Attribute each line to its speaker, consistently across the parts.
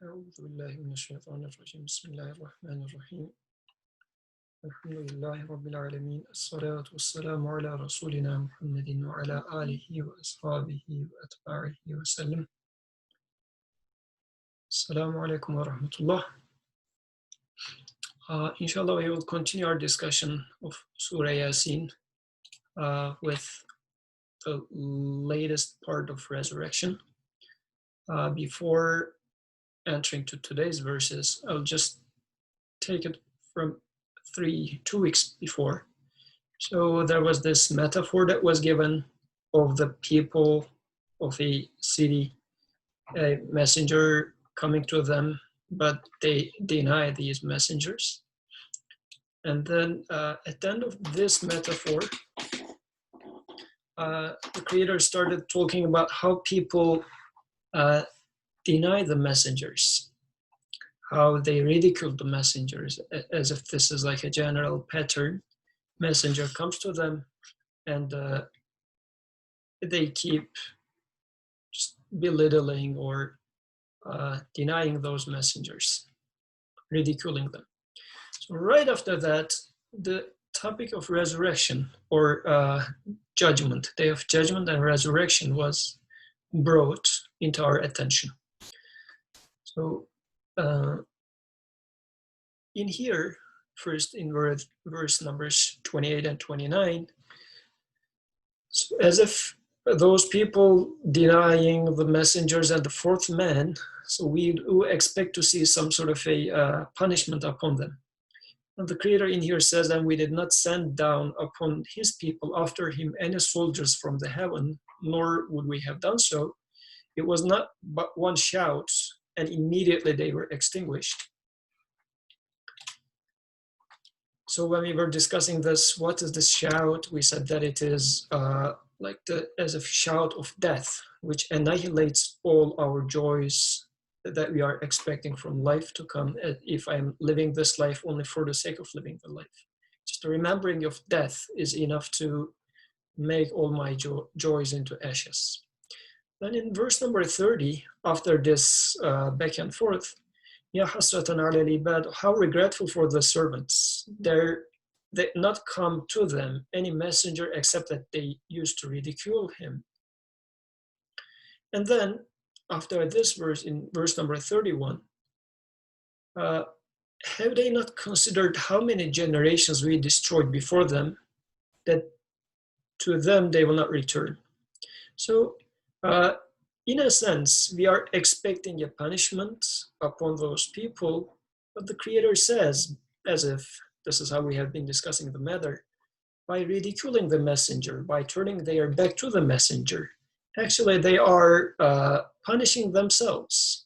Speaker 1: أعوذ بالله من الشيطان الرجيم بسم الله الرحمن الرحيم الحمد لله رب العالمين الصلاة والسلام على رسولنا محمد وعلى آله وأصحابه وأتباعه وسلم. Assalamu alaikum wa rahmatullah. Inshallah, we will continue our discussion of Surah Yasin with the latest part of resurrection. Before entering to today's verses, I'll just take it from 2 weeks before. So there was this metaphor that was given of the people of a city, a messenger coming to them, but they deny these messengers. And then at the end of this metaphor, the creator started talking about how people deny the messengers, how they ridicule the messengers, as if this is like a general pattern. Messenger comes to them and they keep just belittling or denying those messengers, ridiculing them. So right after that, the topic of resurrection or judgment, day of judgment and resurrection was brought into our attention. So in here, first in verse numbers 28 and 29, so as if those people denying the messengers and the fourth man, so we do expect to see some sort of a punishment upon them. And the creator in here says, and we did not send down upon his people after him any soldiers from the heaven, nor would we have done so. It was not but one shout, and immediately they were extinguished. So when we were discussing this, what is this shout? We said that it is as a shout of death, which annihilates all our joys that we are expecting from life to come. If I'm living this life only for the sake of living the life, just the remembering of death is enough to make all my joys into ashes. Then in verse number 30, after this back and forth, Ya hasratan ala al-ibad, how regretful for the servants. They not come to them any messenger except that they used to ridicule him. And then after this verse, in verse number 31, have they not considered how many generations we destroyed before them, that to them they will not return? So in a sense, we are expecting a punishment upon those people, but the Creator says, as if this is how we have been discussing the matter, by ridiculing the messenger, by turning their back to the messenger, actually they are punishing themselves,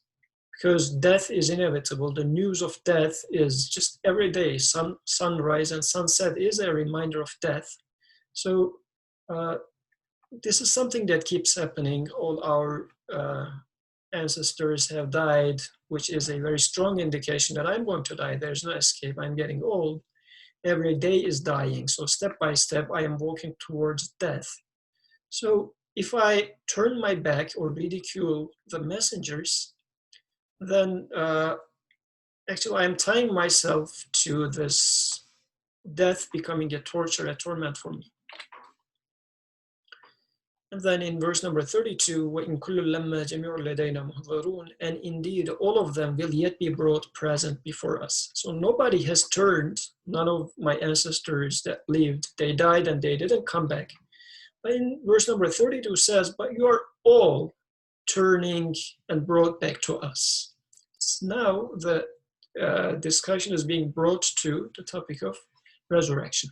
Speaker 1: because death is inevitable. The news of death is just every day. Sunrise and sunset is a reminder of death. So this is something that keeps happening. All our ancestors have died, which is a very strong indication that I'm going to die. There's no escape. I'm getting old. Every day is dying. So step by step, I am walking towards death. So if I turn my back or ridicule the messengers, then actually I'm tying myself to this death becoming a torture, a torment for me. And then in verse number 32, وَإِن كُلُّ لَمَّا جَمِيعٌ لَدَيْنَا مُحْضَرُونَ, and indeed all of them will yet be brought present before us. So nobody has turned, none of my ancestors that lived, they died and they didn't come back. But in verse number 32 says, but you are all turning and brought back to us. So now the discussion is being brought to the topic of resurrection.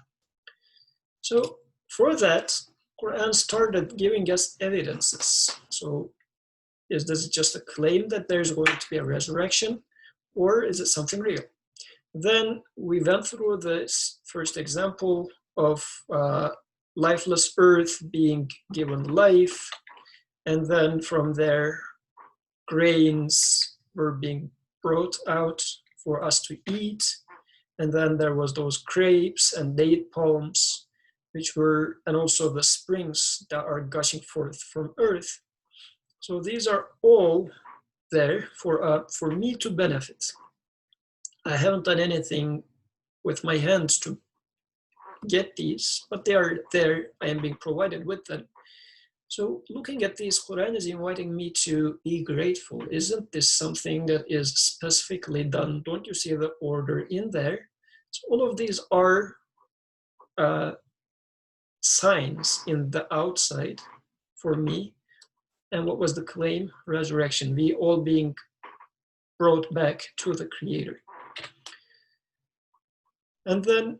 Speaker 1: So for that, Quran started giving us evidences. So is this just a claim that there's going to be a resurrection, or is it something real? Then we went through this first example of lifeless earth being given life, and then from there grains were being brought out for us to eat, and then there was those grapes and date palms, which were, and also the springs that are gushing forth from earth. So these are all there for me to benefit. I haven't done anything with my hands to get these, but they are there. I am being provided with them. So looking at these, Quran is inviting me to be grateful. Isn't this something that is specifically done? Don't you see the order in there? So all of these are signs in the outside for me. And what was the claim? Resurrection. We all being brought back to the Creator. And then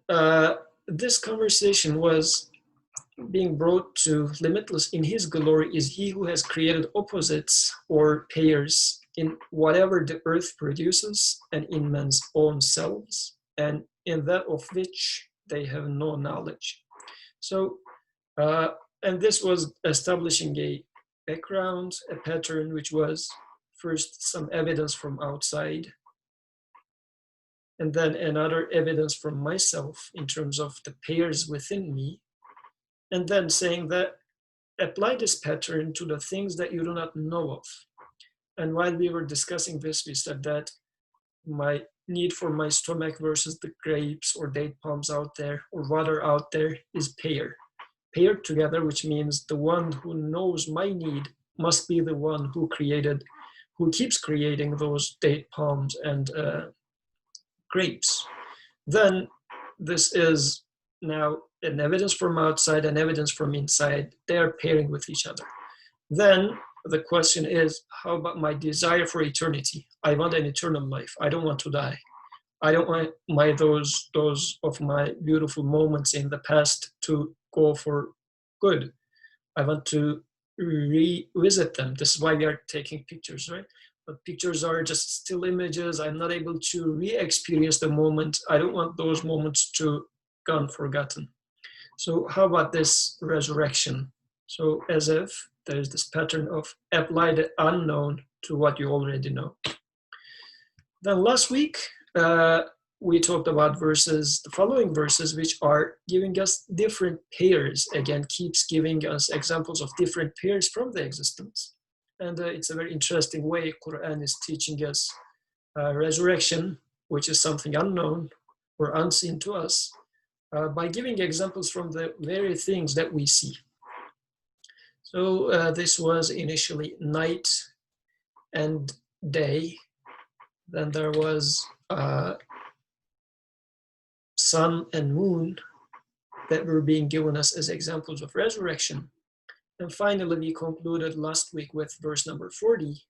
Speaker 1: this conversation was being brought to limitless in his glory is he who has created opposites or pairs in whatever the earth produces and in man's own selves, and in that of which they have no knowledge. So, and this was establishing a background, a pattern, which was first some evidence from outside, and then another evidence from myself in terms of the pairs within me, and then saying that apply this pattern to the things that you do not know of. And while we were discussing this, we said that my need for my stomach versus the grapes or date palms out there or water out there is pair. Paired together, which means the one who knows my need must be the one who keeps creating those date palms and grapes. Then this is now an evidence from outside and evidence from inside. They are pairing with each other. Then the question is, how about my desire for eternity? I want an eternal life. I don't want to die. I don't want those of my beautiful moments in the past to go for good. I want to revisit them. This is why we are taking pictures, right? But pictures are just still images. I'm not able to re-experience the moment. I don't want those moments to gone forgotten. So how about this resurrection? So as if there is this pattern of apply the unknown to what you already know. Then last week, we talked about the following verses, which are giving us different pairs. Again, keeps giving us examples of different pairs from the existence. And it's a very interesting way Quran is teaching us resurrection, which is something unknown or unseen to us, by giving examples from the very things that we see. So this was initially night and day. Then there was sun and moon that were being given us as examples of resurrection. And finally, we concluded last week with verse number 40.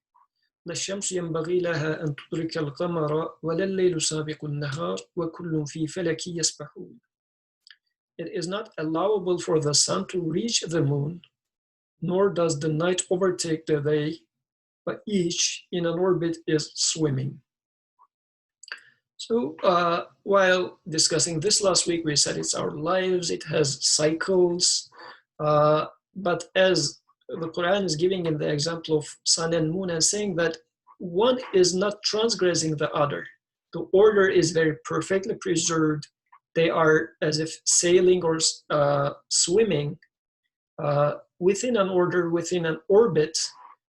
Speaker 1: لَلشَّمْسِ يَنْبَغِي لَهَا أَنْ تُدْرِكَ الْقَمَرَ وَلَا اللَّيْلُ سَابِقُ النَّهَارِ وَكُلٌّ فِي فَلَكٍ يَسْبَحُونَ. It is not allowable for the sun to reach the moon, nor does the night overtake the day, but each in an orbit is swimming. So while discussing this last week, we said it's our lives, it has cycles, but as the Quran is giving in the example of sun and moon and saying that one is not transgressing the other. The order is very perfectly preserved. They are as if sailing or swimming within an order, within an orbit,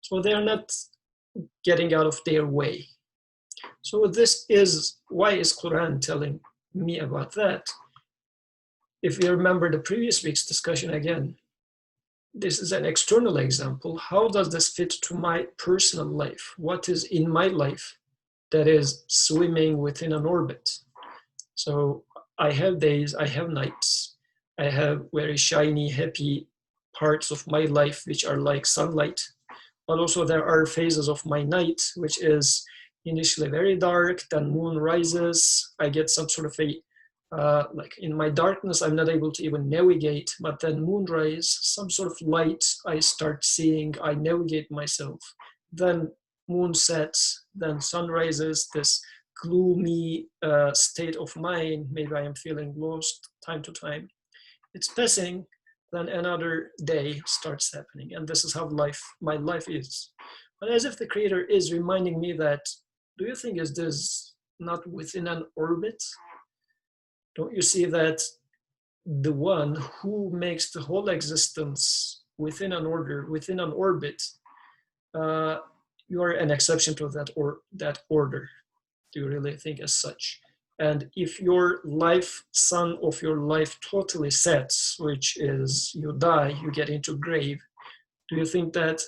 Speaker 1: so they are not getting out of their way. So this is, why is Quran telling me about that? If you remember the previous week's discussion again, this is an external example. How does this fit to my personal life? What is in my life that is swimming within an orbit? So I have days, I have nights, I have very shiny, happy parts of my life which are like sunlight, but also there are phases of my night which is initially very dark, then moon rises, I get some sort of a like in my darkness, I'm not able to even navigate, but then moonrise, some sort of light I start seeing, I navigate myself. Then moon sets, then sun rises, this gloomy state of mind, maybe I am feeling lost time to time. It's passing, then another day starts happening. And this is how my life is. But as if the Creator is reminding me that, do you think is this not within an orbit? Don't you see that the one who makes the whole existence within an order, within an orbit, you are an exception to that order. Do you really think as such? And if your life, sun of your life totally sets, which is you die, you get into grave, do you think that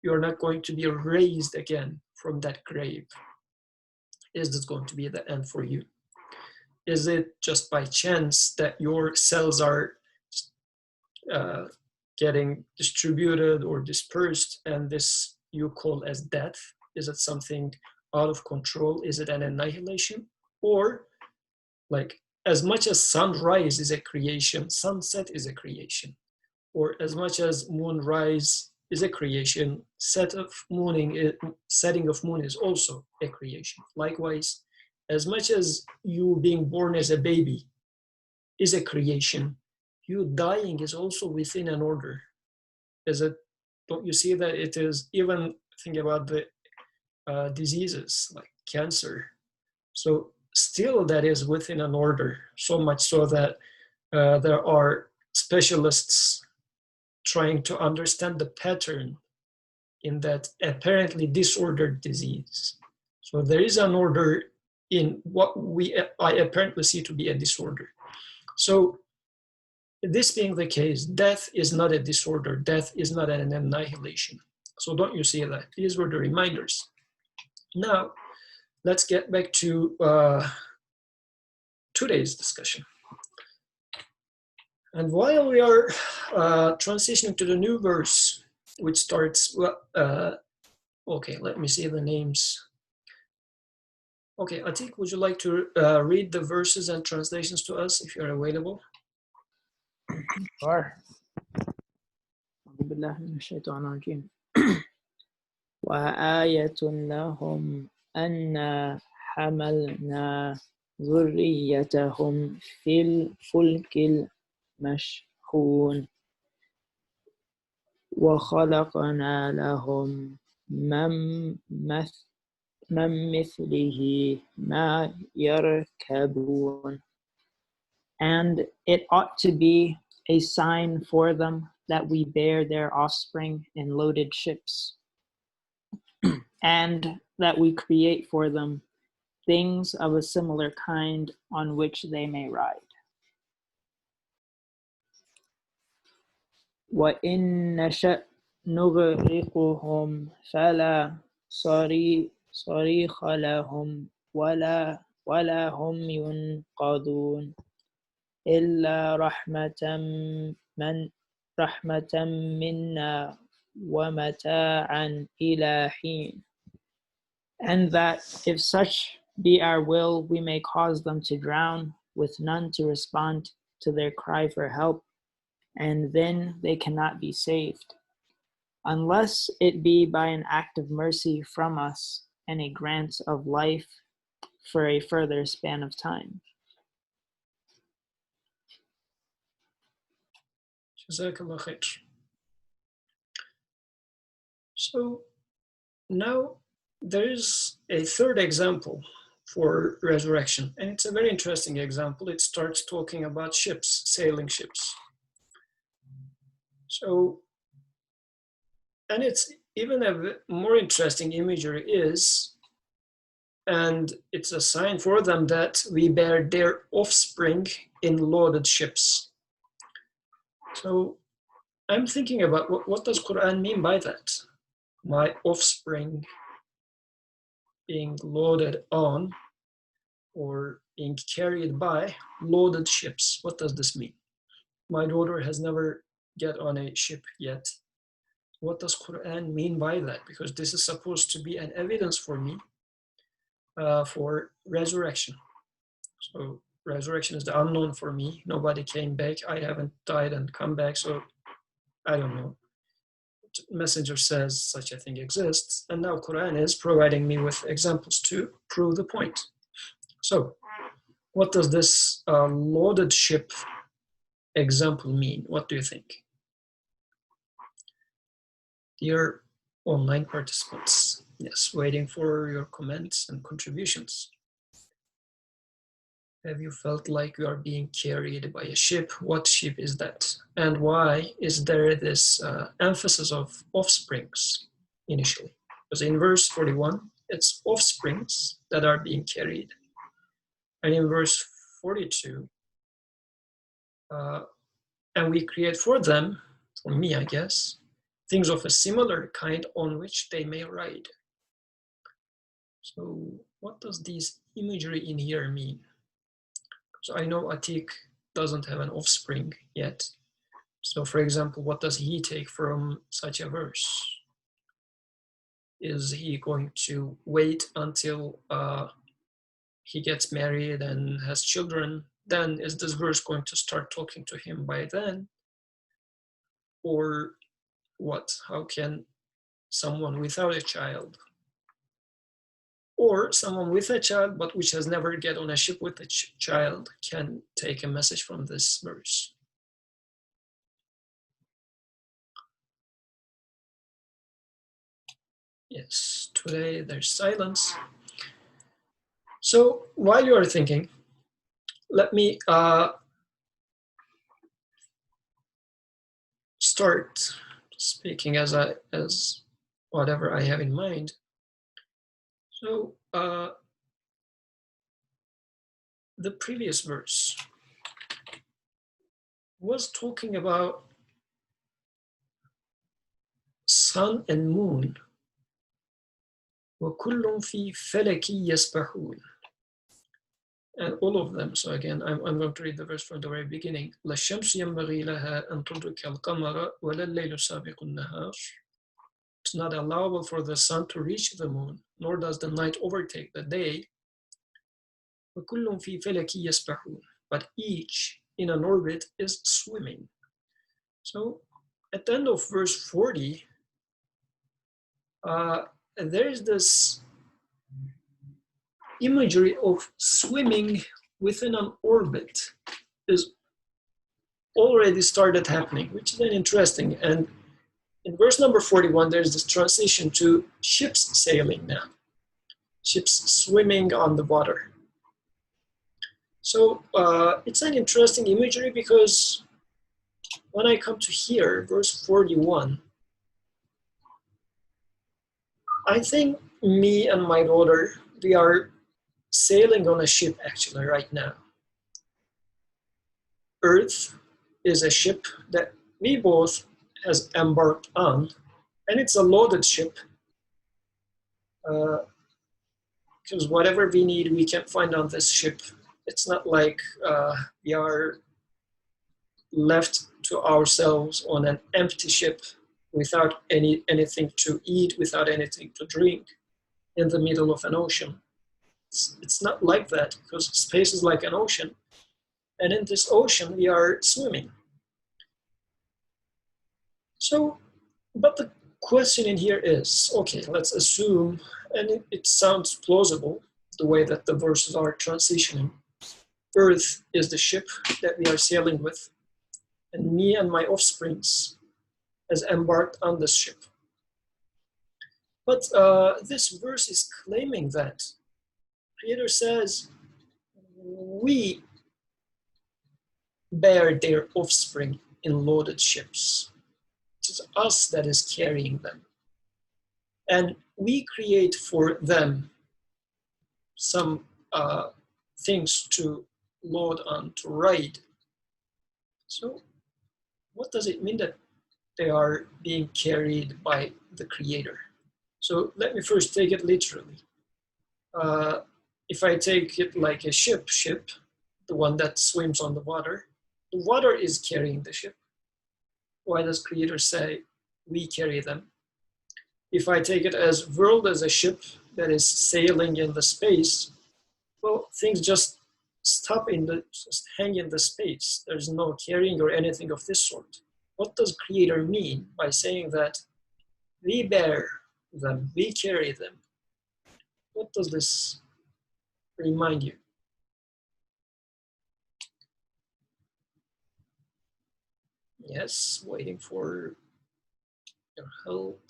Speaker 1: you're not going to be raised again from that grave? Is this going to be the end for you? Is it just by chance that your cells are getting distributed or dispersed, and this you call as death? Is it something out of control? Is it an annihilation? Or like, as much as sunrise is a creation, sunset is a creation. Or as much as moonrise is a creation, setting of moon is also a creation. Likewise, as much as you being born as a baby is a creation, you dying is also within an order. Don't you see that it is? Even think about the diseases like cancer. So still that is within an order, so much so that there are specialists trying to understand the pattern in that apparently disordered disease. So there is an order in what I apparently see to be a disorder. So this being the case, death is not a disorder. Death is not an annihilation. So don't you see that? These were the reminders. Now, let's get back to today's discussion. And while we are transitioning to the new verse, which starts, okay, let me see the names. Okay, Atik, would you like to read the verses and translations to us if you're available?
Speaker 2: Sure. وآية لهم أنا حملنا ذريتهم في الفلك المشحون وخلقنا لهم من مثله ما يركبون. And it ought to be a sign for them that we bear their offspring in loaded ships, and that we create for them things of a similar kind on which they may ride. وَإِن نَشَأْ نُغْرِقْهُمْ فَلَا صَرِيخَ لَهُمْ وَلَا هُمْ يُنْقَذُونَ إِلَّا رَحْمَةً مِنَّا وَمَتَاعًا إِلَى حِينٍ. And that if such be our will, we may cause them to drown with none to respond to their cry for help, and then they cannot be saved, unless it be by an act of mercy from us and a grant of life for a further span of time.
Speaker 1: Jazakallah khair. So now there is a third example for resurrection, and it's a very interesting example. It starts talking about ships, sailing ships. So, and it's even a more interesting imagery is, and it's a sign for them that we bear their offspring in loaded ships. So I'm thinking about what does Quran mean by that? My offspring being loaded on or being carried by loaded ships. What does this mean? My daughter has never get on a ship yet. What does Quran mean by that? Because this is supposed to be an evidence for me for resurrection. So resurrection is the unknown for me. Nobody came back. I haven't died and come back. So I don't know. Messenger says such a thing exists. And now Quran is providing me with examples to prove the point. So what does this loaded ship example mean? What do you think? Dear online participants, yes, waiting for your comments and contributions. Have you felt like you are being carried by a ship? What ship is that? And why is there this emphasis of offsprings initially? Because in verse 41, it's offsprings that are being carried. And in verse 42, and we create for them, for me, I guess, things of a similar kind on which they may ride. So what does this imagery in here mean? So I know Atik doesn't have an offspring yet. So for example, what does he take from such a verse? Is he going to wait until he gets married and has children? Then is this verse going to start talking to him by then? Or what? How can someone without a child, or someone with a child but which has never get on a ship with a child, can take a message from this verse? Yes, today there's silence. So while you are thinking, let me start speaking as whatever I have in mind. So the previous verse was talking about sun and moon. وَكُلٌّ فِي فَلَكٍ يَسْبَحُونَ. And all of them. So again, I'm going to read the verse from the very beginning. لَا الشَّمْسُ يَنبَغِي لَهَا أَن تُدْرِكَ الْقَمَرَ وَلَا اللَّيْلُ سَابِقُ النَّهَارِ. It's not allowable for the sun to reach the moon, nor does the night overtake the day. وَكُلٌّ فِي فَلَكٍ يَسْبَحُونَ. But each in an orbit is swimming. So at the end of verse 40, there is this imagery of swimming within an orbit is already started happening, which is then interesting. And in verse number 41, there's this transition to ships sailing now, ships swimming on the water. So it's an interesting imagery, because when I come to here, verse 41, I think me and my daughter, we are sailing on a ship actually right now. Earth is a ship that we both has embarked on, and it's a loaded ship, because whatever we need, we can find on this ship. It's not like we are left to ourselves on an empty ship without anything to eat, without anything to drink, in the middle of an ocean. It's not like that, because space is like an ocean. And in this ocean, we are swimming. So, but the question in here is, okay, let's assume, and it sounds plausible, the way that the verses are transitioning. Earth is the ship that we are sailing with, and me and my offsprings has embarked on this ship. But this verse is claiming that Creator says, we bear their offspring in loaded ships. It is us that is carrying them. And we create for them some things to load on, to ride. So what does it mean that they are being carried by the Creator? So let me first take it literally. If I take it like a ship, the one that swims on the water is carrying the ship. Why does Creator say we carry them? If I take it as world as a ship that is sailing in the space, well, things just just hang in the space. There's no carrying or anything of this sort. What does Creator mean by saying that we bear them, we carry them? What does this remind you? Yes, waiting for your help.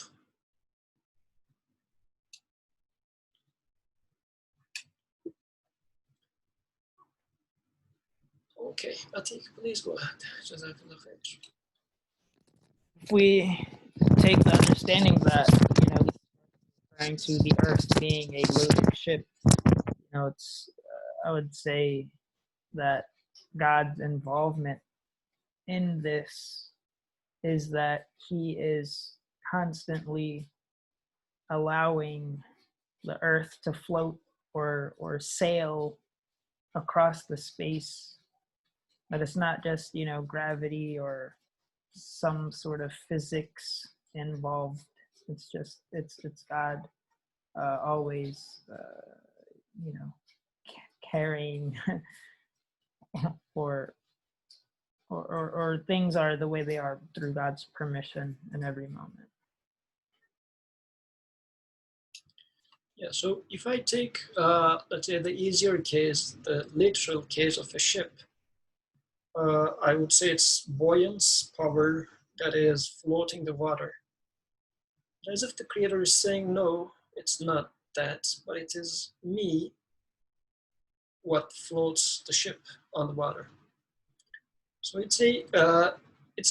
Speaker 1: Okay, Atik, please go ahead. Jazakallah khair.
Speaker 2: If we take the understanding that, referring to the earth being a loaded ship. It's I would say that God's involvement in this is that he is constantly allowing the earth to float or sail across the space. But it's not just, gravity or some sort of physics involved. It's God always, carrying or things are the way they are through God's permission in every moment.
Speaker 1: Yeah, so if I take, let's say, the easier case, the literal case of a ship, I would say it's buoyance power that is floating the water. As if the creator is saying, no, it's not that, but it is me what floats the ship on the water. So it's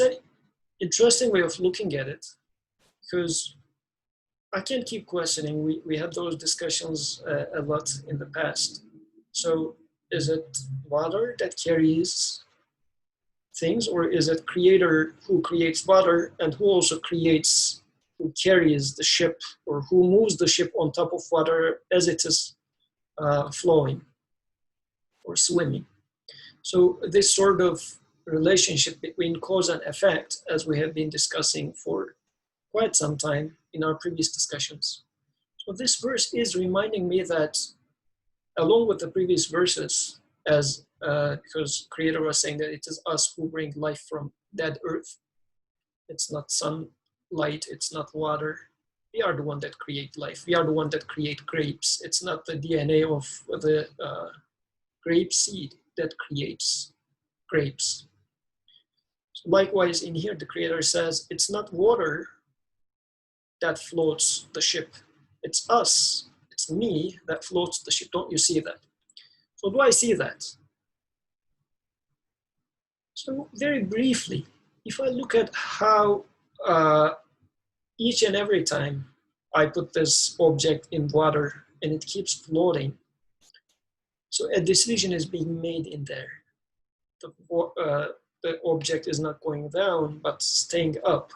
Speaker 1: an interesting way of looking at it, because I can't keep questioning. We had those discussions a lot in the past. So is it water that carries things, or is it creator who creates water and who also who carries the ship, or who moves the ship on top of water as it is flowing or swimming? So this sort of relationship between cause and effect, as we have been discussing for quite some time in our previous discussions. So this verse is reminding me that, along with the previous verses, because Creator was saying that it is us who bring life from dead earth. It's not sunlight, it's not water. We are the one that create life. We are the one that create grapes. It's not the DNA of the grape seed that creates grapes. So likewise, in here, the Creator says it's not water that floats the ship. It's us, it's me that floats the ship. Don't you see that? So do I see that? So very briefly, if I look at how each and every time I put this object in water and it keeps floating, so a decision is being made in there. The object is not going down, but staying up.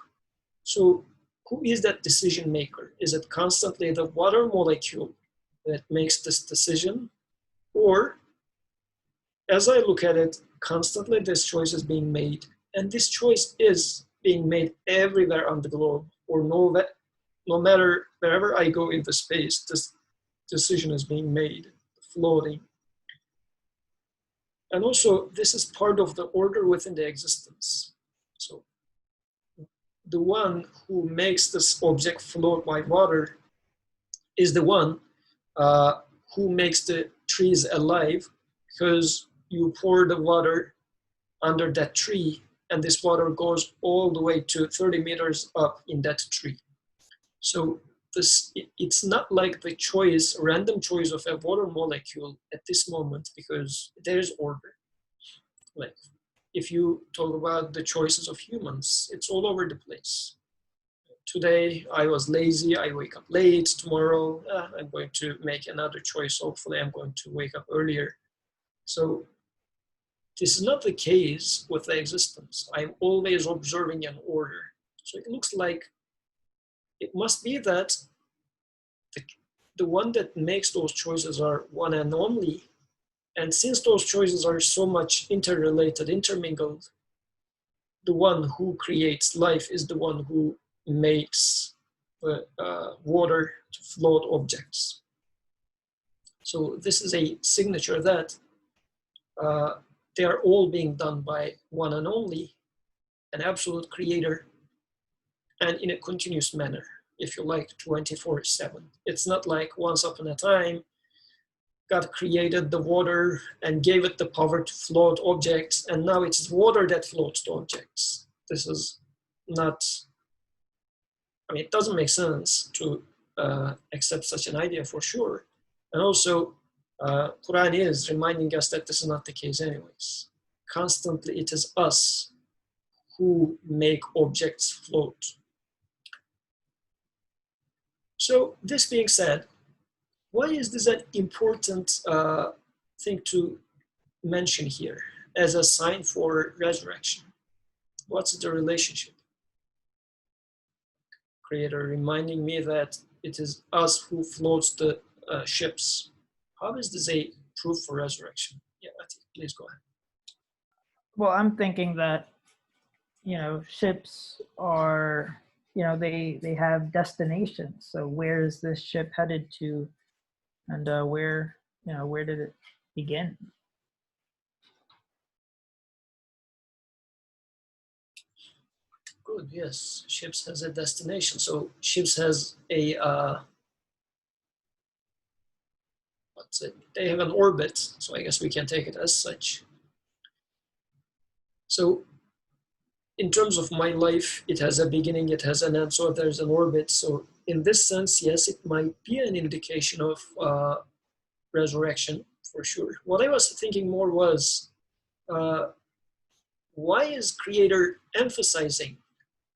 Speaker 1: So who is that decision maker? Is it constantly the water molecule that makes this decision? Or, as I look at it, constantly this choice is being made. And this choice is being made everywhere on the globe, or no matter wherever I go in the space, this decision is being made, floating. And also, this is part of the order within the existence. So the one who makes this object float by water is the one who makes the trees alive, because you pour the water under that tree and this water goes all the way to 30 meters up in that tree. So it's not like the random choice of a water molecule at this moment, because there's order. Like if you talk about the choices of humans, it's all over the place. Today I was lazy, I wake up late. Tomorrow I'm going to make another choice. Hopefully I'm going to wake up earlier. So this is not the case with the existence. I'm always observing an order. So it looks like it must be that the one that makes those choices are one and only. And since those choices are so much interrelated, intermingled, the one who creates life is the one who makes the water to float objects. So this is a signature that they are all being done by one and only, an absolute creator, and in a continuous manner, if you like, 24/7. It's not like once upon a time, God created the water and gave it the power to float objects, and now it's water that floats the objects. This is not, it doesn't make sense to accept such an idea for sure. And also, Quran is reminding us that this is not the case anyways. Constantly, it is us who make objects float. So this being said, why is this an important thing to mention here as a sign for resurrection? What's the relationship? Creator reminding me that it is us who floats the ships. How is this a proof for resurrection? Yeah, please go ahead.
Speaker 2: Well, I'm thinking that, ships are, they have destinations. So where is this ship headed to, and where did it begin?
Speaker 1: Good, yes. Ships has a destination. So ships has a what's it? They have an orbit. So I guess we can take it as such. So in terms of my life, it has a beginning, it has an end. So there's an orbit. So in this sense, yes, it might be an indication of resurrection for sure. What I was thinking more was, uh, why is Creator emphasizing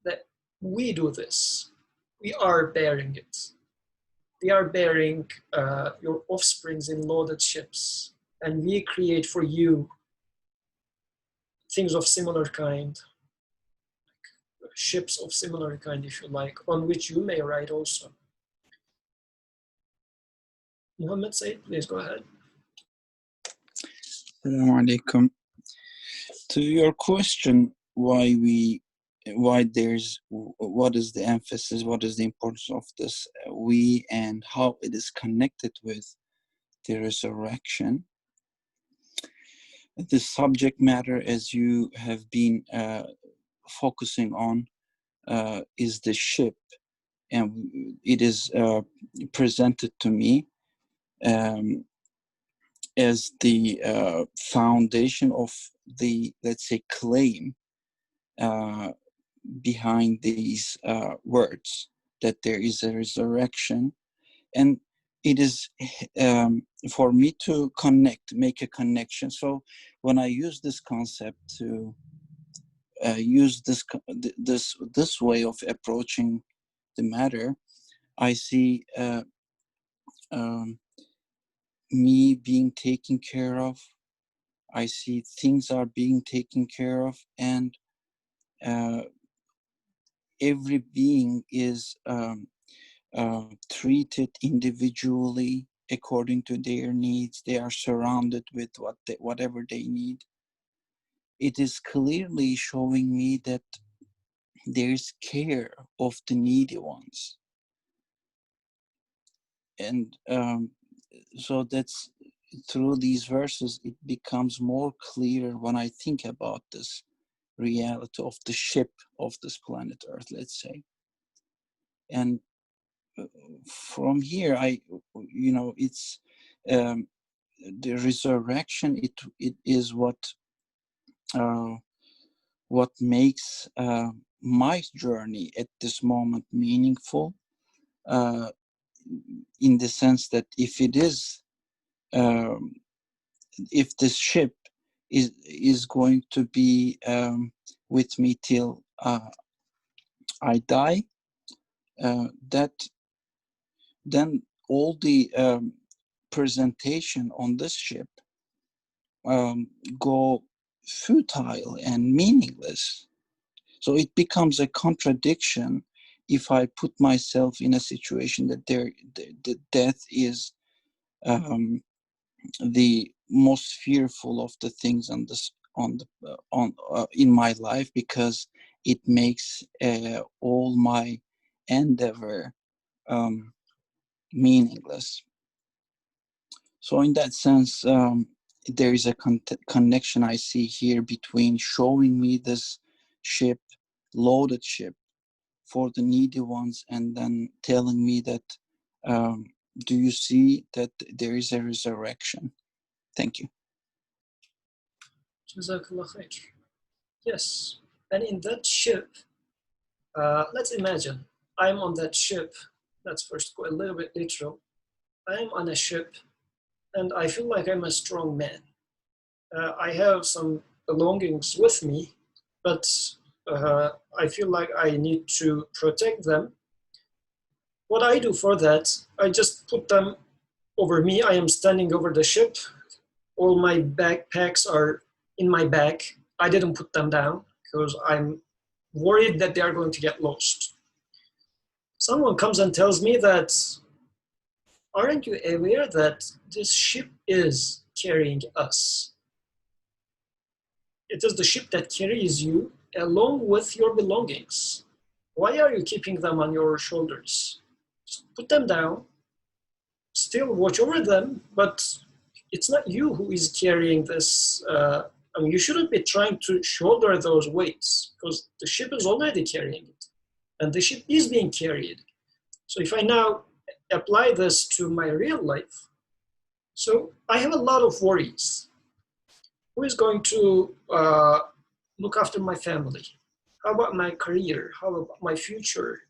Speaker 1: that we do this? We are bearing it. We are bearing your offsprings in loaded ships, and we create for you things of similar kind, ships of similar kind, if you like, on which you may ride also. Muhammad Said, please go ahead.
Speaker 3: Assalamu alaikum. To your question, what is the emphasis, what is the importance of this we, and how it is connected with the resurrection. The subject matter, as you have been focusing on, is the ship, and it is presented to me as the foundation of the, let's say, claim behind these words, that there is a resurrection. And it is for me to make a connection. So when I use this concept to use this way of approaching the matter, I see me being taken care of. I see things are being taken care of, and every being is treated individually according to their needs. They are surrounded with whatever they need. It is clearly showing me that there is care of the needy ones. And so that's through these verses, it becomes more clear when I think about this reality of the ship of this planet Earth, let's say. And from here, it's the resurrection. It is what makes my journey at this moment meaningful. In the sense that if it is, if this ship is going to be with me till I die, that then all the presentation on this ship go futile and meaningless. So it becomes a contradiction if I put myself in a situation that the death is the most fearful of the things in my life, because it makes all my endeavor meaningless. So in that sense, there is a connection I see here between showing me this ship, loaded ship for the needy ones, and then telling me that, do you see that there is a resurrection? Thank you.
Speaker 1: Jazakallah khair. Yes, and in that ship, let's imagine I'm on that ship. Let's first go a little bit literal. I'm on a ship, and I feel like I'm a strong man. I have some belongings with me, but I feel like I need to protect them. what I do for that, I just put them over me. I am standing over the ship. All my backpacks are in my bag. I didn't put them down because I'm worried that they are going to get lost. Someone comes and tells me that, aren't you aware that this ship is carrying us? It is the ship that carries you along with your belongings. Why are you keeping them on your shoulders? Just put them down, still watch over them, but it's not you who is carrying this. I mean, you shouldn't be trying to shoulder those weights because the ship is already carrying it and the ship is being carried. So if I now apply this to my real life, so I have a lot of worries. Who is going to look after my family? How about my career? How about my future?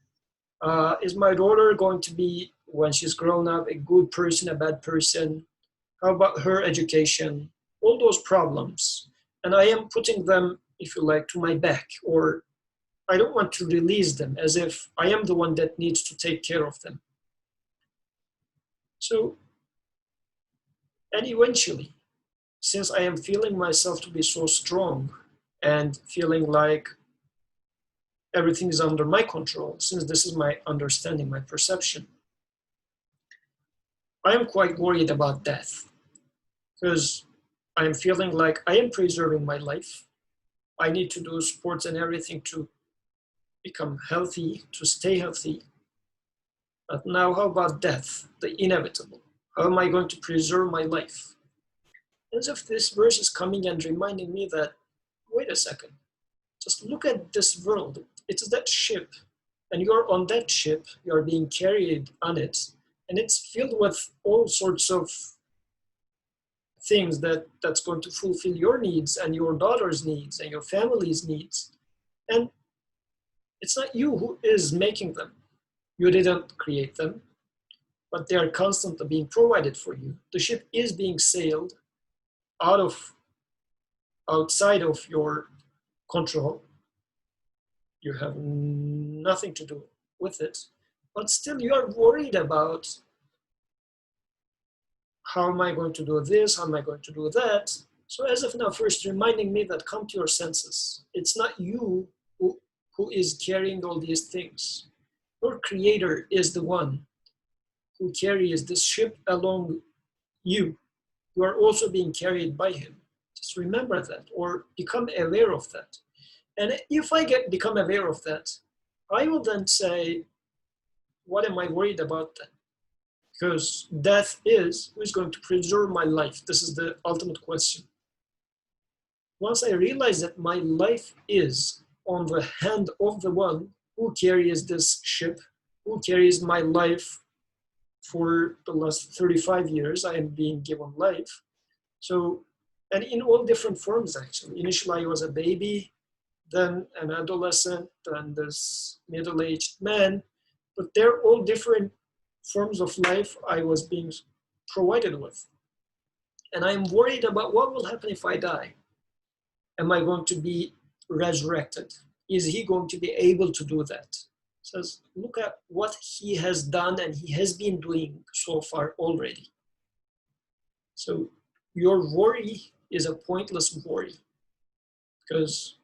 Speaker 1: Is my daughter going to be, when she's grown up, a good person, a bad person? How about her education? All those problems. And I am putting them, if you like, to my back, or I don't want to release them as if I am the one that needs to take care of them. So, and eventually, since I am feeling myself to be so strong and feeling like everything is under my control, since this is my understanding, my perception, I am quite worried about death because I am feeling like I am preserving my life. I need to do sports and everything to become healthy, to stay healthy. But now, how about death, the inevitable? How am I going to preserve my life? As if this verse is coming and reminding me that, wait a second, just look at this world. It's that ship, and you're on that ship, you're being carried on it, and it's filled with all sorts of things that's going to fulfill your needs and your daughter's needs and your family's needs. And it's not you who is making them. You didn't create them, but they are constantly being provided for you. The ship is being sailed outside of your control. You have nothing to do with it, but still you are worried about, how am I going to do this? How am I going to do that? So as of now, first reminding me that come to your senses. It's not you who is carrying all these things. Your creator is the one who carries this ship along you. You are also being carried by him. Just remember that, or become aware of that. And if I become aware of that, I will then say, what am I worried about then? Because death is, who is going to preserve my life? This is the ultimate question. Once I realize that my life is on the hand of the one who carries this ship, who carries my life for the last 35 years, I am being given life. So, and in all different forms actually. Initially I was a baby, then an adolescent, then this middle-aged man, but they're all different forms of life I was being provided with. And I'm worried about what will happen if I die. Am I going to be resurrected? Is he going to be able to do that? Says, look at what he has done and he has been doing so far already. So your worry is a pointless worry, because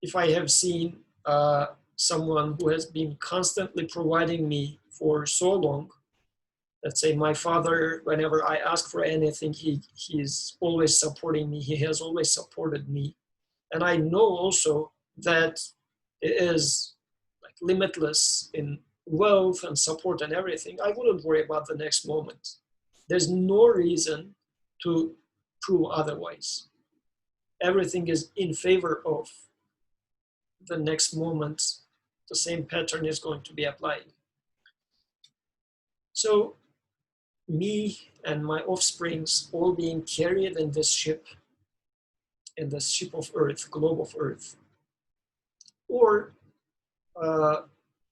Speaker 1: if I have seen someone who has been constantly providing me for so long, let's say my father, whenever I ask for anything, he's always supporting me. He has always supported me. And I know also that it is like limitless in wealth and support and everything. I wouldn't worry about the next moment. There's no reason to prove otherwise. Everything is in favor of the next moment. The same pattern is going to be applied. So me and my offsprings all being carried in this ship of Earth, globe of Earth. Or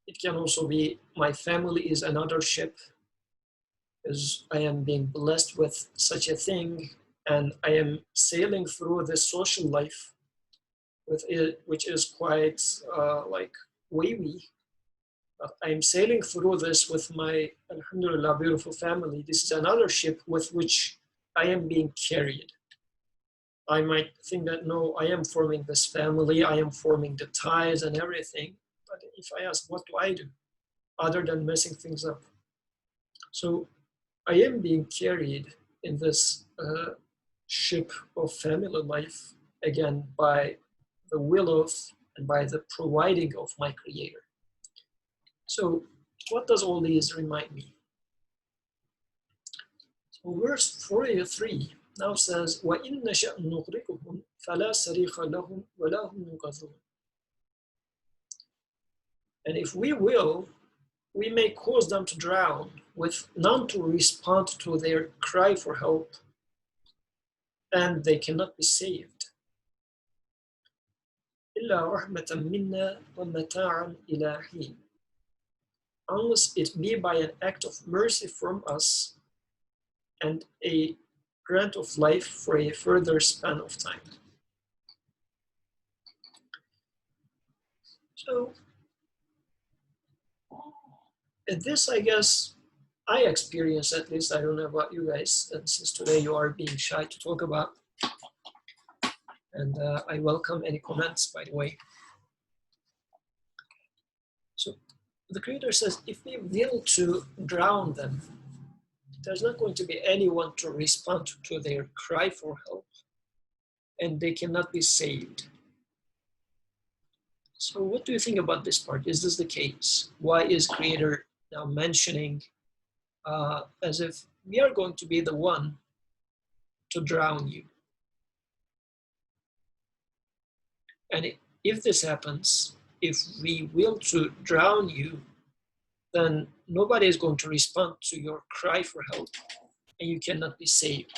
Speaker 1: it can also be my family is another ship, as I am being blessed with such a thing, and I am sailing through this social life with it, which is quite like wavy. I'm sailing through this with my, alhamdulillah, beautiful family. This is another ship with which I am being carried. I might think that, no, I am forming this family, I am forming the ties and everything. But if I ask, what do I do other than messing things up? So I am being carried in this ship of family life, again, by the will of and by the providing of my Creator. So what does all these remind me? So verse 43 now says, وَإِنْ نَشَأْ نُغْرِقُهُمْ فَلَا صَرِيخَ لَهُمْ وَلَا هُمْ يُنْقَذُونَ. And if we will, we may cause them to drown with none to respond to their cry for help, and they cannot be saved. إِلَّا رَحْمَةً مِنَّا وَمَتَاعًا إِلَى حِينٍ. Unless it be by an act of mercy from us and a grant of life for a further span of time. So, this, I guess, I experience at least, I don't know about you guys, and since today you are being shy to talk about, and I welcome any comments, by the way. So, the Creator says, if we will to drown them, there's not going to be anyone to respond to their cry for help, and they cannot be saved. So what do you think about this part? Is this the case? Why is Creator now mentioning as if we are going to be the one to drown you? And if this happens, if we will to drown you, then nobody is going to respond to your cry for help, and you cannot be saved.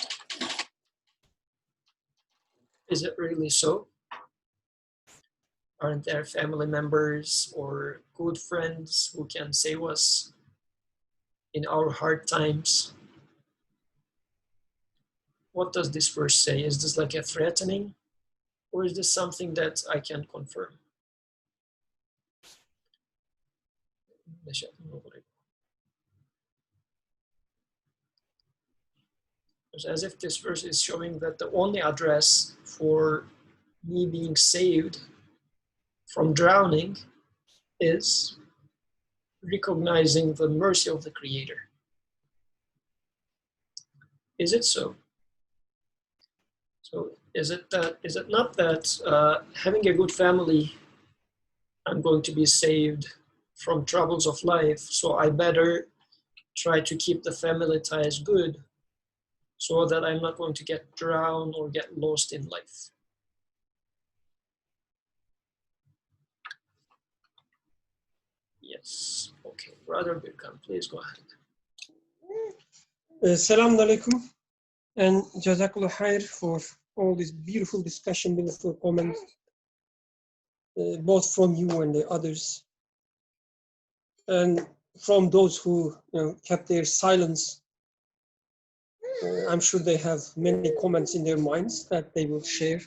Speaker 1: Is it really so? Aren't there family members or good friends who can save us in our hard times? What does this verse say? Is this like a threatening, or is this something that I can confirm? It's as if this verse is showing that the only address for me being saved from drowning is recognizing the mercy of the Creator. Is it so? So is it not that having a good family, I'm going to be saved from troubles of life, so I better try to keep the family ties good so that I'm not going to get drowned or get lost in life? Yes. Okay. Brother Birkan, please go ahead.
Speaker 4: Assalamu alaikum, and Jazakallah khair for all this beautiful discussion, beautiful comments, both from you and the others, and from those who kept their silence. I'm sure they have many comments in their minds that they will share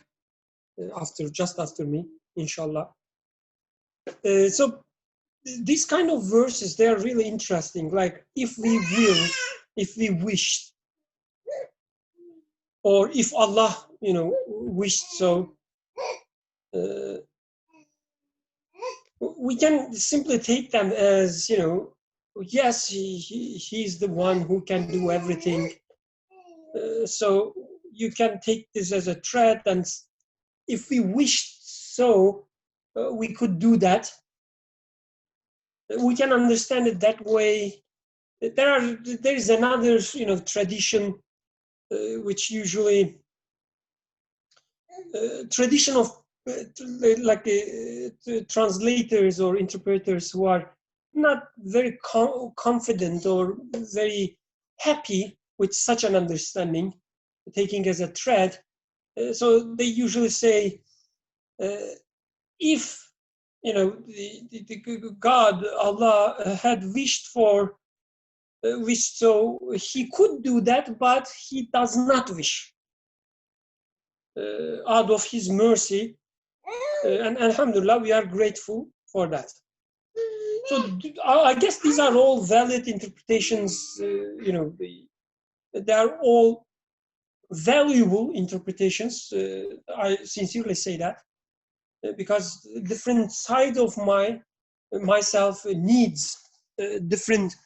Speaker 4: just after me, inshallah. So these kind of verses, they are really interesting. Like, if we will, if we wish, or if Allah, wished so, we can simply take them as, yes, he's the one who can do everything. So you can take this as a threat, and if we wished so, we could do that. We can understand it that way. There is another, tradition, which usually tradition of translators or interpreters who are not very confident or very happy with such an understanding, taking as a threat. So they usually say, if the God, Allah, had wished so, he could do that, but he does not wish. Out of his mercy, and alhamdulillah, we are grateful for that. So I guess these are all valid interpretations. They are all valuable interpretations. I sincerely say that because different side of myself needs different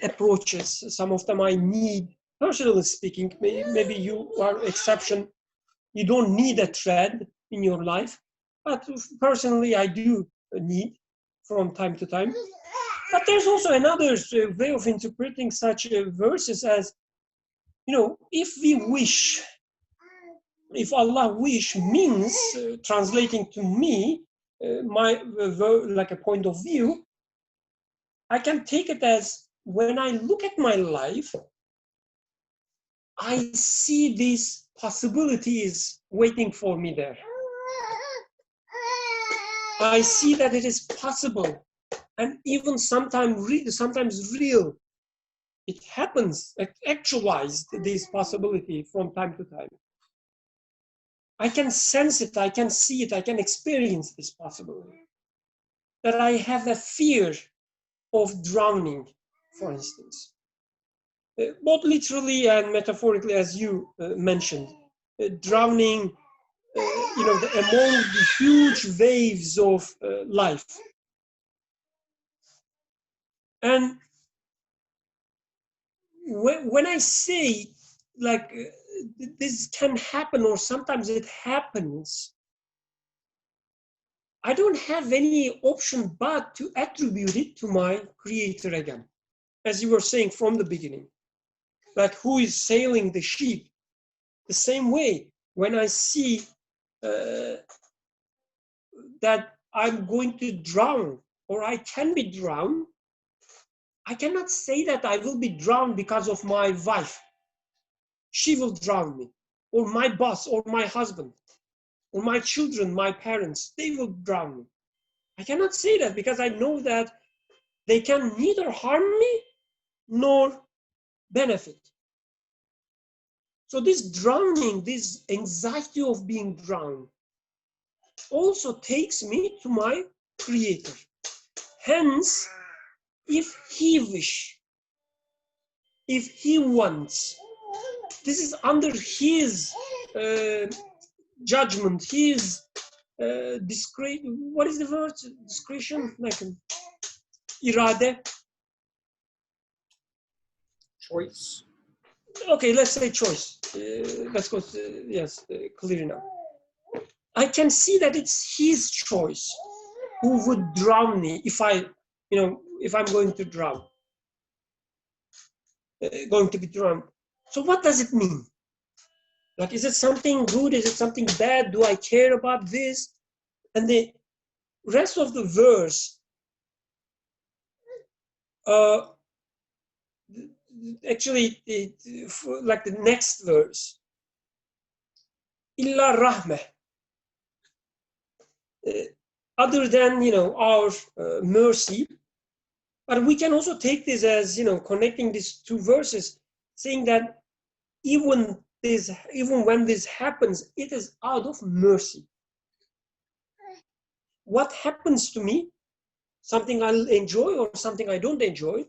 Speaker 4: approaches. Some of them I need, personally speaking. Maybe you are exception. You don't need a thread in your life, but personally I do need from time to time. But there's also another way of interpreting such verses as, if we wish, if Allah wish means, translating to me, like a point of view, I can take it as when I look at my life, I see these possibilities waiting for me there. I see that it is possible, and even sometimes real. It happens, actualized, this possibility from time to time. I can sense it, I can see it, I can experience this possibility. That I have a fear of drowning, for instance. Both literally and metaphorically, as you mentioned. Drowning among the huge waves of life. And when I say, like, this can happen, or sometimes it happens, I don't have any option but to attribute it to my Creator again. As you were saying from the beginning, like, who is sailing the ship? The same way, when I see that I'm going to drown, or I can be drowned, I cannot say that I will be drowned because of my wife. She will drown me, or my boss, or my husband, or my children, my parents, they will drown me. I cannot say that because I know that they can neither harm me nor benefit. So this drowning, this anxiety of being drowned, also takes me to my Creator. Hence, if He wish, if He wants, this is under His judgment, His discretion. What is the word? Discretion? Like irade?
Speaker 1: Choice.
Speaker 4: Okay, let's say choice. Let's go, clear enough. I can see that it's His choice who would drown me if I'm going to drown, going to be drowned. So what does it mean? Like, is it something good? Is it something bad? Do I care about this? And the rest of the verse, actually, like the next verse, illa rahmeh, other than our mercy. But we can also take this as connecting these two verses, saying that even when this happens, it is out of mercy. What happens to me, something I'll enjoy or something I don't enjoy,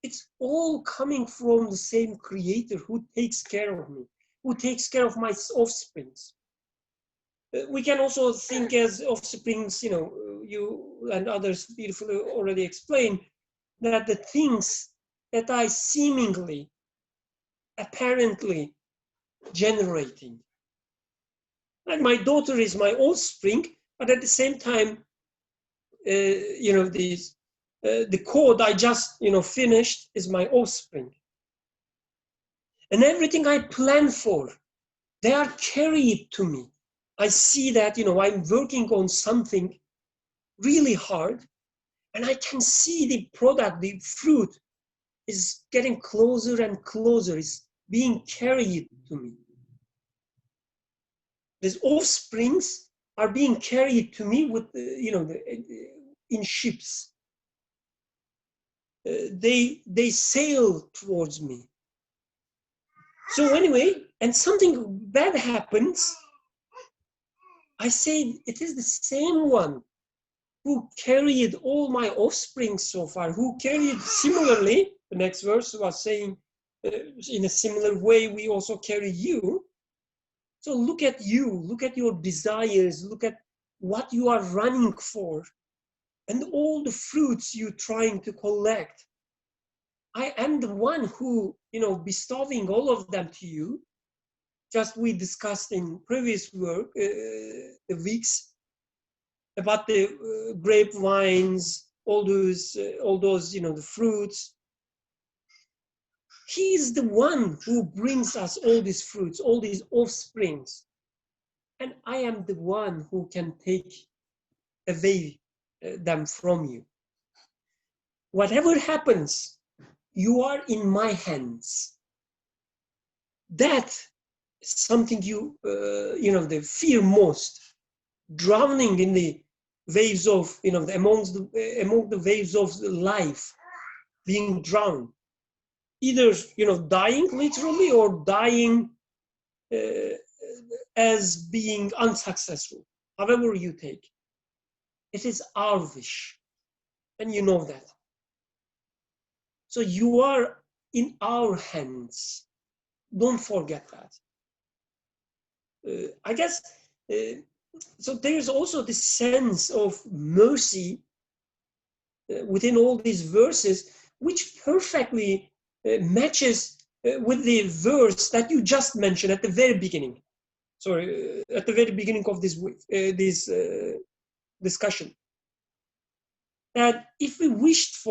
Speaker 4: it's all coming from the same Creator who takes care of me, who takes care of my offsprings. We can also think as offsprings, you and others beautifully already explained, that the things that I seemingly, apparently generating, like my daughter is my offspring, but at the same time, the code I just finished is my offspring, and everything I plan for, they are carried to me. I see that I'm working on something really hard, and I can see the product, the fruit, is getting closer and closer, is being carried to me. These offsprings are being carried to me with, in ships. They sail towards me. So anyway, and something bad happens, I say it is the same one who carried all my offspring so far, who carried similarly, the next verse was saying, in a similar way, we also carry you. So look at you, look at your desires, look at what you are running for, and all the fruits you're trying to collect. I am the one who, bestowing all of them to you. Just we discussed in previous work, the weeks, about the grapevines, all those, the fruits. He is the one who brings us all these fruits, all these offsprings. And I am the one who can take away them from you. Whatever happens, you are in my hands. That is something they fear most. Drowning in the waves of, among the waves of life, being drowned. Either, dying literally or dying as being unsuccessful. However you take. It is our wish. And you know that. So you are in our hands. Don't forget that. I guess, so there's also this sense of mercy within all these verses, which perfectly matches with the verse that you just mentioned at the very beginning. At the very beginning of this discussion. That if we wished,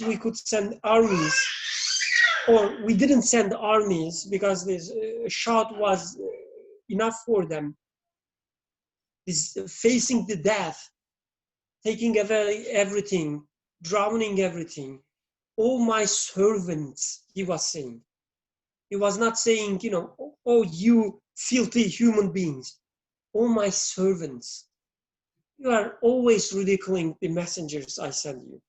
Speaker 4: we could send armies, or we didn't send armies because this shot was enough for them. This facing the death, taking away everything, drowning everything. All my servants, he was saying. He was not saying, oh, you filthy human beings. All my servants. You are always ridiculing the messengers I send you.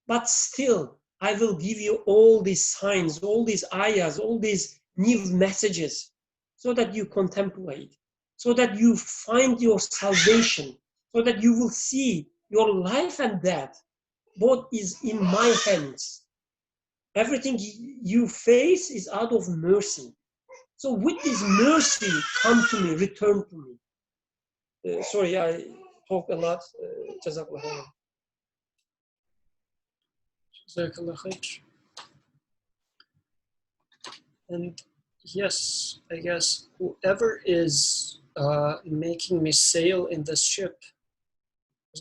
Speaker 4: But still, I will give you all these signs, all these ayahs, all these new messages, so that you contemplate, so that you find your salvation, so that you will see your life and death, both is in my hands. Everything you face is out of mercy. So with this mercy, come to me, return to me. Sorry, I talk a lot. Jazakallah khair.
Speaker 1: Jazakallah khair. And yes, I guess whoever is making me sail in this ship,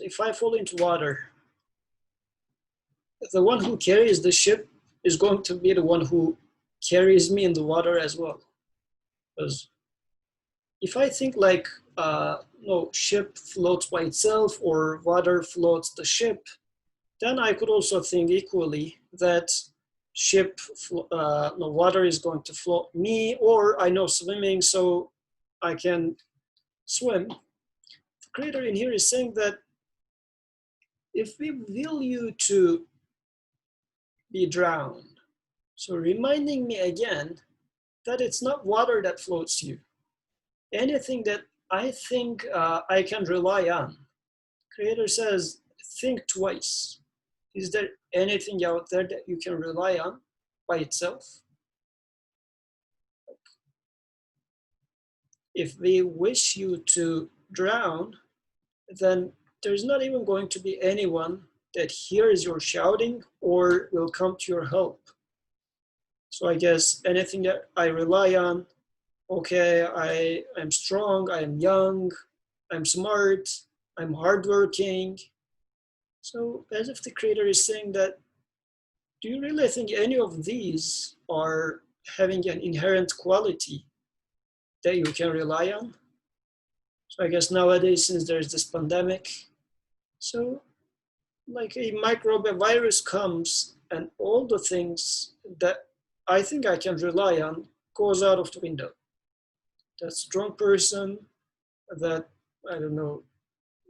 Speaker 1: if I fall into water, the one who carries the ship is going to be the one who carries me in the water as well. Because if I think like, no, ship floats by itself or water floats the ship, then I could also think equally that water is going to float me, or I know swimming, so I can swim. The creator in here is saying that if we will you to be drowned, so reminding me again that it's not water that floats you. Anything that I think I can rely on. Creator says, think twice. Is there anything out there that you can rely on by itself? If we wish you to drown, then there's not even going to be anyone that hears your shouting or will come to your help. So I guess anything that I rely on, okay, I'm strong, I'm young, I'm smart, I'm hardworking. So as if the creator is saying that, do you really think any of these are having an inherent quality that you can rely on? So I guess nowadays, since there's this pandemic, so like a microbe, a virus comes and all the things that I think I can rely on goes out of the window. That strong person, that, I don't know,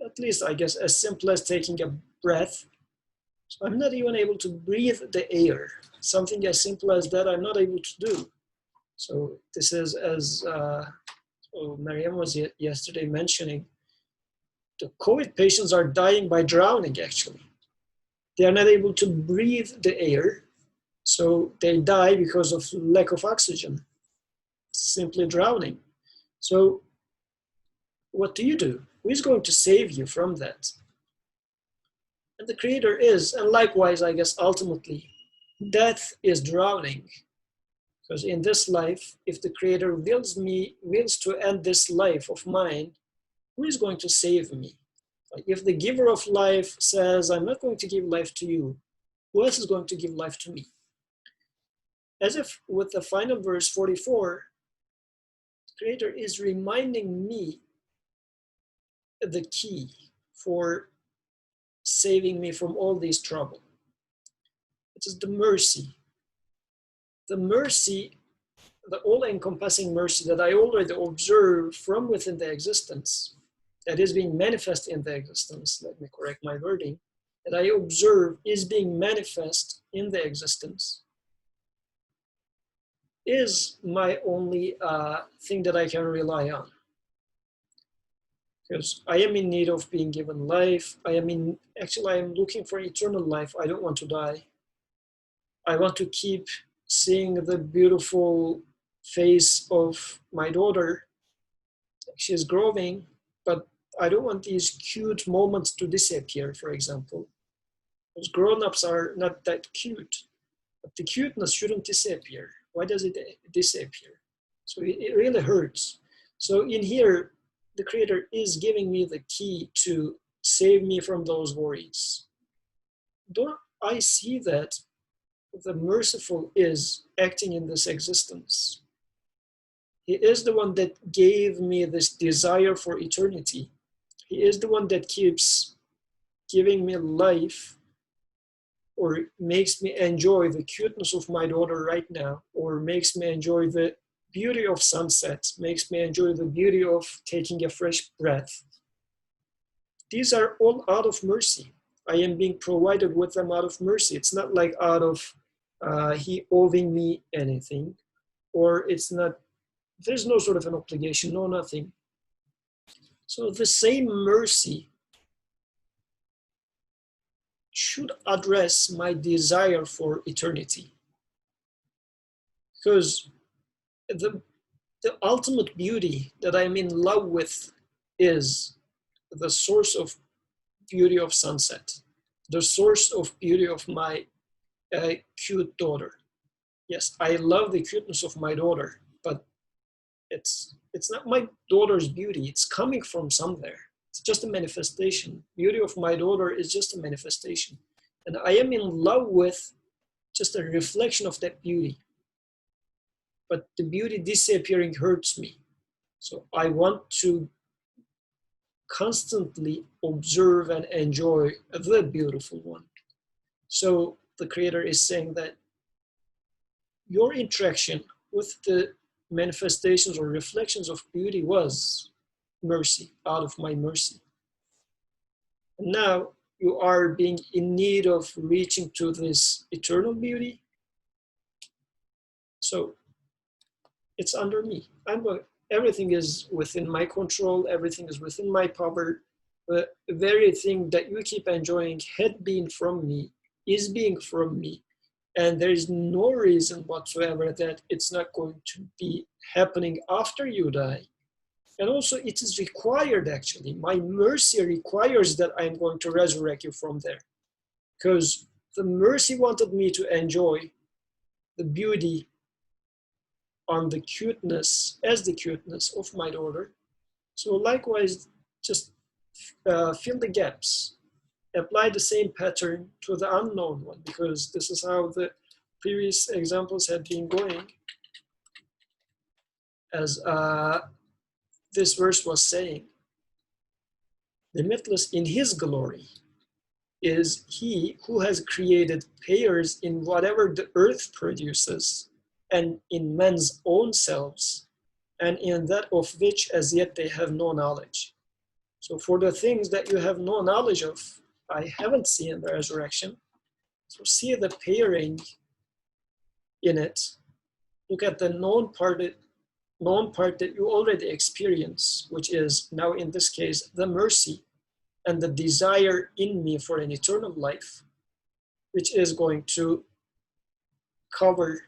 Speaker 1: at least I guess as simple as taking a breath. So I'm not even able to breathe the air. Something as simple as that I'm not able to do. So this is as Mariam was yesterday mentioning, The COVID patients are dying by drowning, actually. They are not able to breathe the air, so they die because of lack of oxygen, simply drowning. So what do? Who is going to save you from that? And the Creator is, and likewise, I guess, ultimately, death is drowning. Because in this life, if the Creator wills to end this life of mine, who is going to save me? Like if the giver of life says, I'm not going to give life to you, who else is going to give life to me? As if with the final verse 44, the Creator is reminding me the key for saving me from all this trouble. It is the mercy. The mercy, the all-encompassing mercy that I already observe from within the existence, that is being manifest in the existence, let me correct my wording, that I observe is being manifest in the existence, is my only thing that I can rely on. Because I am in need of being given life. I am looking for eternal life. I don't want to die. I want to keep seeing the beautiful face of my daughter. She is growing, but I don't want these cute moments to disappear, for example. Because grown-ups are not that cute, but the cuteness shouldn't disappear. Why does it disappear? So it really hurts. So in here, the Creator is giving me the key to save me from those worries. Don't I see that the merciful is acting in this existence? He is the one that gave me this desire for eternity. He is the one that keeps giving me life, or makes me enjoy the cuteness of my daughter right now, or makes me enjoy the beauty of sunset, makes me enjoy the beauty of taking a fresh breath. These are all out of mercy. I am being provided with them out of mercy. It's not like out of he owing me anything, or it's not, there's no sort of an obligation, no nothing. So the same mercy should address my desire for eternity. Because the ultimate beauty that I'm in love with is the source of beauty of sunset, the source of beauty of my cute daughter. Yes, I love the cuteness of my daughter, but it's not my daughter's beauty. It's coming from somewhere. It's just a manifestation. Beauty of my daughter is just a manifestation. And I am in love with just a reflection of that beauty. But the beauty disappearing hurts me. So I want to constantly observe and enjoy the beautiful one. So the Creator is saying that your interaction with the manifestations or reflections of beauty was mercy, out of my mercy. And now you are being in need of reaching to this eternal beauty. So it's under me. Everything is within my control. Everything is within my power. The very thing that you keep enjoying had been from me, is being from me. And there is no reason whatsoever that it's not going to be happening after you die. And also it is required, actually. My mercy requires that I'm going to resurrect you from there. Because the mercy wanted me to enjoy the beauty on the cuteness, as the cuteness of my daughter. So likewise, just fill the gaps. Apply the same pattern to the unknown one, because this is how the previous examples had been going. As this verse was saying, limitless in his glory is he who has created pairs in whatever the earth produces, and in men's own selves, and in that of which as yet they have no knowledge. So for the things that you have no knowledge of, I haven't seen the resurrection. So see the pairing in it. Look at the known part that you already experience, which is now in this case, the mercy. and the desire in me for an eternal life, which is going to cover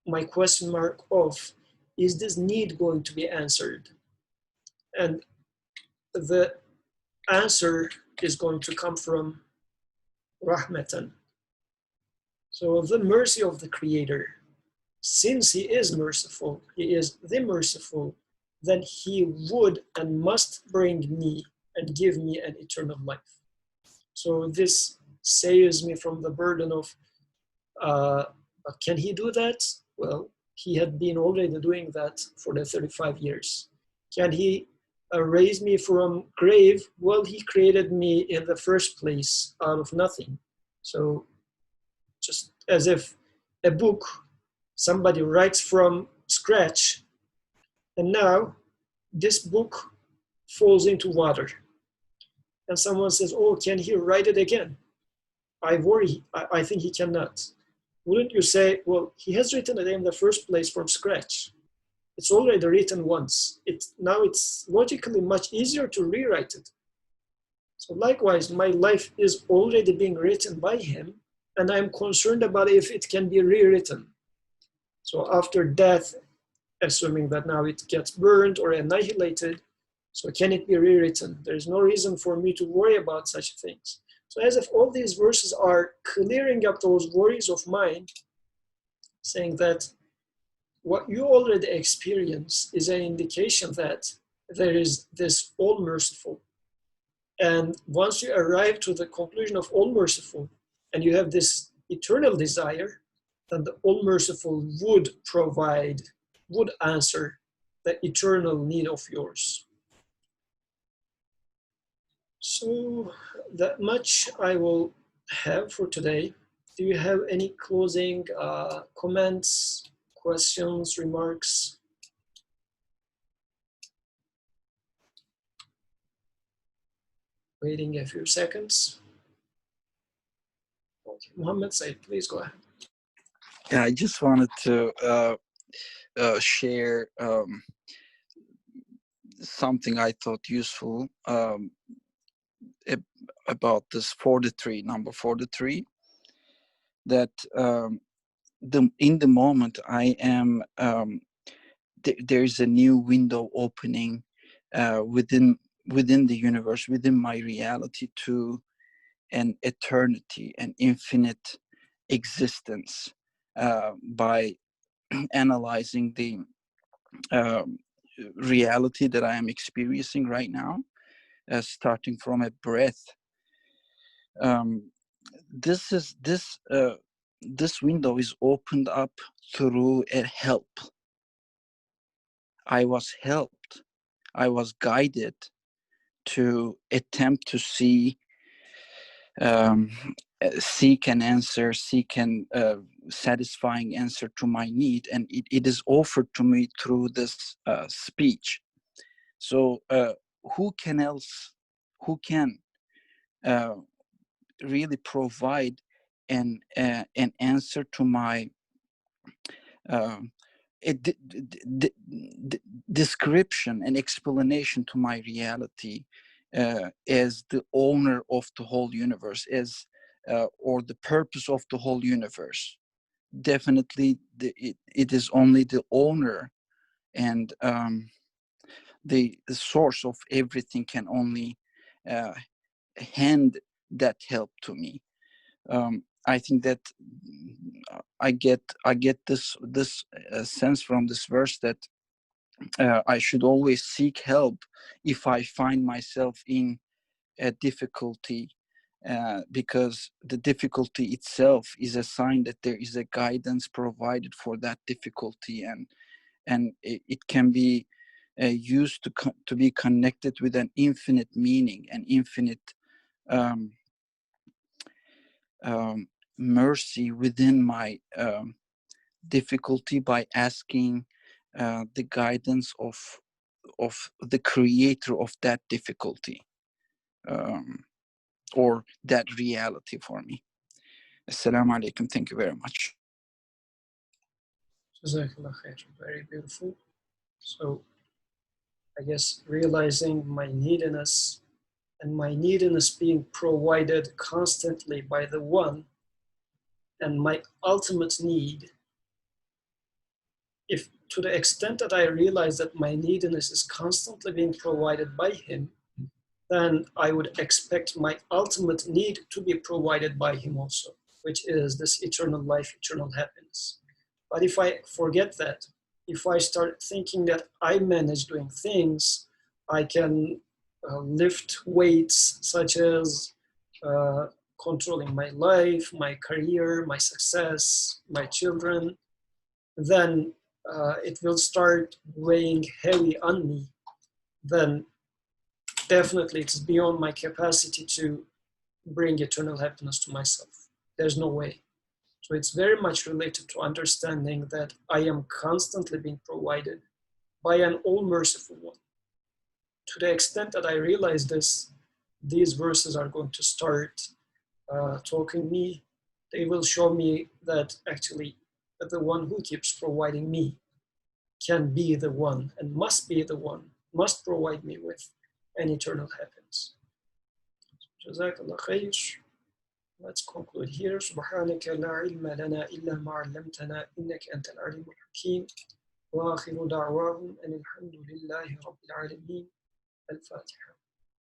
Speaker 1: my question mark of, is this need going to be answered? And the answer is going to come from rahmatan. So the mercy of the Creator, since He is merciful, He is the merciful, then He would and must bring me and give me an eternal life. So this saves me from the burden of, can He do that? Well, He had been already doing that for the 35 years. Can He raise me from grave? Well, He created me in the first place out of nothing. So just as if a book somebody writes from scratch, and now this book falls into water. And someone says, oh, can he write it again? I worry, I think he cannot. Wouldn't you say, well, he has written it in the first place from scratch. It's already written once. Now it's logically much easier to rewrite it. So likewise, my life is already being written by him, and I'm concerned about if it can be rewritten. So after death, assuming that now it gets burned or annihilated, so can it be rewritten? There's no reason for me to worry about such things. So as if all these verses are clearing up those worries of mine, saying that what you already experience is an indication that there is this all-merciful. And once you arrive to the conclusion of all-merciful, and you have this eternal desire, then the all-merciful would provide, would answer the eternal need of yours. So that much I will have for today. Do you have any closing comments, questions, remarks? Waiting a few seconds. Okay, Mohammed Said, please go ahead.
Speaker 3: Yeah, I just wanted to share something I thought useful about this 43, number 43, that in the moment I am, there's a new window opening within the universe, within my reality, to an eternity, an infinite existence, by analyzing the reality that I am experiencing right now, starting from a breath. This window is opened up through a help. I was helped. I was guided to attempt to seek an answer, seek an satisfying answer to my need, and it is offered to me through this speech. So who can really provide an answer to my description and explanation to my reality as the owner of the whole universe, as or the purpose of the whole universe? Definitely it is only the owner and the source of everything can only hand that help to me. I think that I get this sense from this verse that I should always seek help if I find myself in a difficulty, because the difficulty itself is a sign that there is a guidance provided for that difficulty, and it can be used to be connected with an infinite meaning, an infinite mercy within my difficulty, by asking the guidance of the creator of that difficulty, or that reality for me. Assalamu alaikum. Thank you very much.
Speaker 1: Jazakallah khair. Very beautiful. So I guess realizing my neediness and my neediness being provided constantly by the one, and my ultimate need, if to the extent that I realize that my neediness is constantly being provided by him, then I would expect my ultimate need to be provided by him also, which is this eternal life, eternal happiness. But if I forget that, if I start thinking that I manage doing things, I can lift weights such as controlling my life, my career, my success, my children, then it will start weighing heavy on me. Then definitely it's beyond my capacity to bring eternal happiness to myself. There's no way. So it's very much related to understanding that I am constantly being provided by an all-merciful one. To the extent that I realize this, these verses are going to start talking me. They will show me that actually that the one who keeps providing me can be the one and must be the one, must provide me with an eternal happiness. Jazakallah khair. Let's conclude here. سبحانك لا علم لنا إلا ما علمتنا إنك أنت العليم الحكيم وآخر دعواهم أن الحمد لله رب العالمين. الفاتحة.